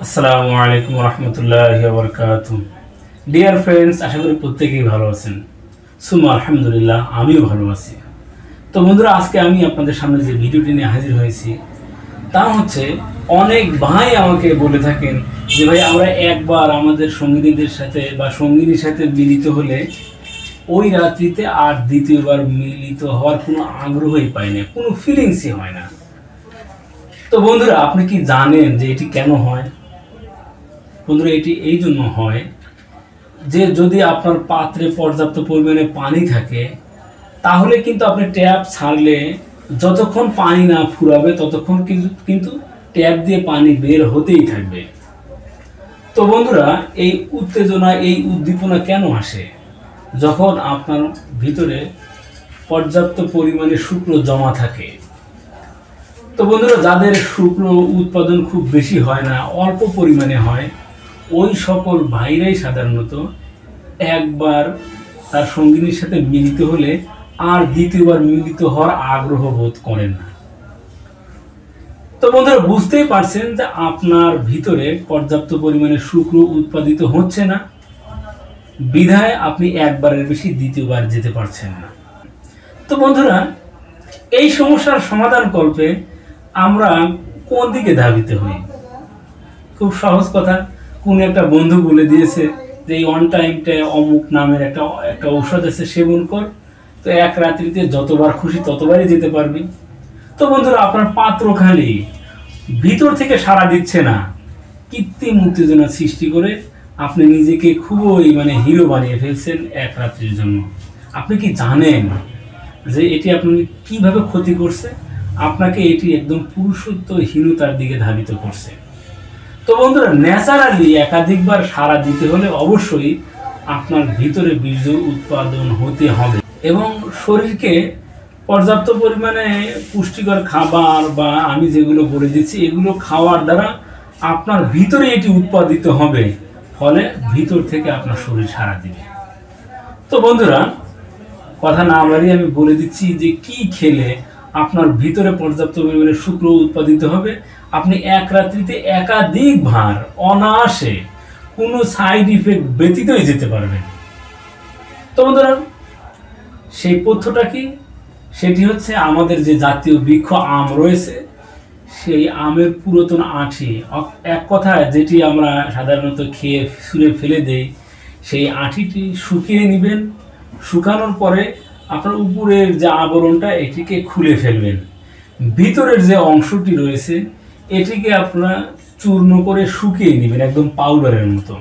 আসসালামু আলাইকুম রহমতুল্লাহি ওয়া বারাকাতুহু। ডিয়ার ফ্রেন্ডস, আশা করি প্রত্যেকেই ভালো আছেন। সুমা আলহামদুলিল্লাহ, আমিও ভালো আছি। তো বন্ধুরা, আজকে আমি আপনাদের সামনে যে ভিডিওটি নিয়ে হাজির হয়েছি তা হচ্ছে, অনেক ভাই আমাকে বলে থাকেন যে ভাই, আমরা একবার আমাদের সঙ্গীদের সাথে বা সঙ্গিনীর সাথে মিলিত হলে ওই রাত্রিতে আর দ্বিতীয়বার মিলিত হওয়ার কোনো আগ্রহই পাই না, কোনো ফিলিংসই হয় না। তো বন্ধুরা, আপনি কি জানেন যে এটি কেন হয়? বন্ধুরা, এটি এই জন্য হয় যে যদি আপনার পাত্রে পর্যাপ্ত পরিমাণে পানি থাকে, তাহলে কিন্তু আপনি ট্যাপ ছাড়লে যতক্ষণ পানি না ফুরাবে ততক্ষণ কিন্তু ট্যাপ দিয়ে পানি বের হতেই থাকবে। তো বন্ধুরা, এই উত্তেজনা, এই উদ্দীপনা কেন আসে? যখন আপনার ভিতরে পর্যাপ্ত পরিমাণে শুক্র জমা থাকে। তো বন্ধুরা, যাদের শুক্র উৎপাদন খুব বেশি হয় না, অল্প পরিমাণে হয়, ওই সকল ভাইরাই সাধারণত একবার তার সঙ্গিনীর সাথে মিলিত হলে আর দ্বিতীয়বার মিলিত হওয়ার আগ্রহ বোধ করেন না। তো বন্ধুরা, বুঝতেই পারছেন যে আপনার ভিতরে পর্যাপ্ত পরিমাণে শুক্র উৎপাদিত হচ্ছে না, বিধায় আপনি একবারের বেশি দ্বিতীয়বার যেতে পারছেন না। তো বন্ধুরা, এই সমস্যার সমাধান কল্পে আমরা কোন দিকে ধাবিত হই? খুব সহজ কথা, কোন একটা বন্ধু বলে দিয়েছে যে এই অন টাইমটা অমুক নামের একটা ঔষধ আছে, সেবন কর, তো এক রাত্রিতে যতবার খুশি ততবারই যেতে পারবি। তো বন্ধুরা, আপনার পাত্র খালি, ভিতর থেকে সাড়া দিচ্ছে না, কৃত্রিম উত্তেজনা সৃষ্টি করে আপনি নিজেকে খুবই হিরো বানিয়ে ফেলছেন এক রাত্রির জন্য। আপনি কি জানেন যে এটি আপনি কিভাবে ক্ষতি করছে? আপনাকে এটি একদম পুরুষত্বহীনতার দিকে ধাবিত করছে। তো বন্ধুরা, ন্যাচারালি একাধিকবার সাড়া দিতে হলে অবশ্যই আপনার ভিতরে বীর্য উৎপাদন হতে হবে এবং শরীরকে পর্যাপ্ত পরিমাণে পুষ্টিকর খাবার বা আমি যেগুলো বলে দিচ্ছি এগুলো খাওয়ার দ্বারা আপনার ভিতরে এটি উৎপাদিত হবে, ফলে ভিতর থেকে আপনার শরীর সাড়া দিবে। তো বন্ধুরা, কথা না বাড়িয়ে আমি বলে দিচ্ছি যে কি খেলে আপনার ভিতরে পর্যাপ্ত পরিমাণে শুক্র উৎপাদিত হবে, আপনি এক রাত্রিতে একাধিকবার অনায়াসে কোনো সাইড ইফেক্ট ব্যতীতই যেতে পারবেন। তো বন্ধুরা, সেই পথ্যটা কি? সেটি হচ্ছে আমাদের যে জাতীয় বৃক্ষ আম রয়েছে, সেই আমের পুরাতন আঁটি, এক কথায় যেটি আমরা সাধারণত খেয়ে ছুঁড়ে ফেলে দেই, সেই আঁটিটি শুকিয়ে নেবেন। শুকানোর পরে আপনার উপরের যে আবরণটা এটিকে খুলে ফেলবেন, ভিতরের যে অংশটি রয়েছে এটিকে আপনারা চূর্ণ করে শুকিয়ে নেবেন একদম পাউডারের মতো।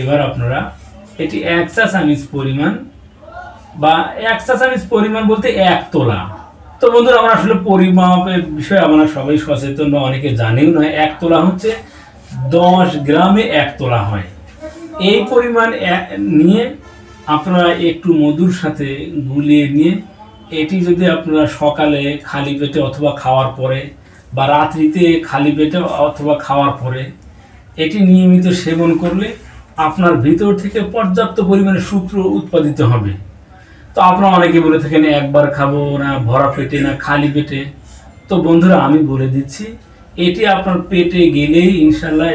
এবার আপনারা এটি 1 চা চামচ পরিমাণ, বা 1 চা চামচ পরিমাণ বলতে 1 তোলা। তো বন্ধুরা, আমরা আসলে পরিমাপের বিষয়ে আমরা সবাই সচেতন বা অনেকে জানেও না। 1 তোলা হচ্ছে 10 গ্রামে 1 তোলা হয়। এই পরিমাণ নিয়ে আপনারা একটু মধুর সাথে গুলিয়ে নিয়ে এটি যদি আপনারা সকালে খালি পেটে অথবা খাওয়ার পরে, বা রাত্রিতে খালি পেটে অথবা খাওয়ার পরে এটি নিয়মিত সেবন করলে আপনার ভিতর থেকে পর্যাপ্ত পরিমাণে শুক্র উৎপাদিত হবে। তো আপনারা অনেকে বলে থাকেন একবার খাবো না, ভরা পেটে না খালি পেটে। তো বন্ধুরা, আমি বলে দিচ্ছি, এটি আপনার পেটে গেলেই ইনশাল্লাহ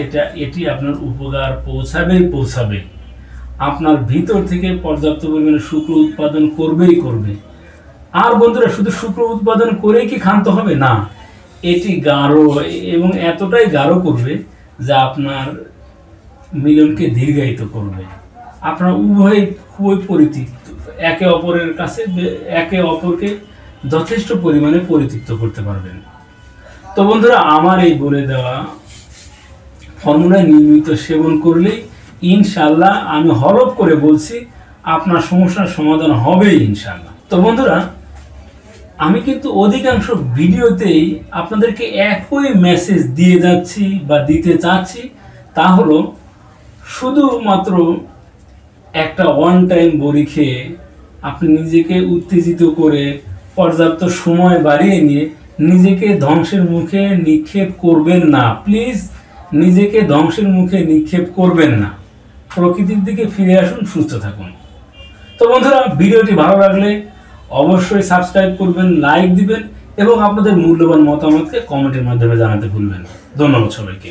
এটি আপনার উপকার পৌঁছাবে। আপনার ভিতর থেকে পর্যাপ্ত পরিমাণে শুক্র উৎপাদন করবে। আর বন্ধুরা, শুধু শুক্র উৎপাদন করেই কি ক্ষান্ত হবে না, এটি গাঢ় এবং এতটাই গাঢ় করবে যা আপনার মিলনকে দীর্ঘায়িত করবে। আপনার উভয় খুবই পরিতৃপ্ত, একে অপরকে যথেষ্ট পরিমাণে পরিতৃপ্ত করতে পারবেন। তো বন্ধুরা, আমার এই বলে দেওয়া ফর্মুলা নিয়মিত সেবন করলেই ইনশাল্লাহ, আমি হলফ করে বলছি, আপনার সমস্যার সমাধান হবেই ইনশাল্লাহ। তো বন্ধুরা, আমি কিন্তু অধিকাংশ ভিডিওতেই আপনাদেরকে একই মেসেজ দিয়ে যাচ্ছি বা দিতে চাচ্ছি, তা হলো শুধুমাত্র একটা ওয়ান টাইম বড়ি খেয়ে আপনি নিজেকে উত্তেজিত করে পর্যাপ্ত সময় বাড়িয়ে নিয়ে নিজেকে ধ্বংসের মুখে নিক্ষেপ করবেন না। প্লিজ, নিজেকে ধ্বংসের মুখে নিক্ষেপ করবেন না। প্রকৃতির দিকে ফিরে আসুন, সুস্থ থাকুন। তো বন্ধুরা, ভিডিওটি ভালো লাগলে অবশ্যই সাবস্ক্রাইব করবেন, লাইক দিবেন এবং আপনাদের মূল্যবান মতামতকে কমেন্টের মাধ্যমে জানাতে ভুলবেন না। ধন্যবাদ সবাইকে।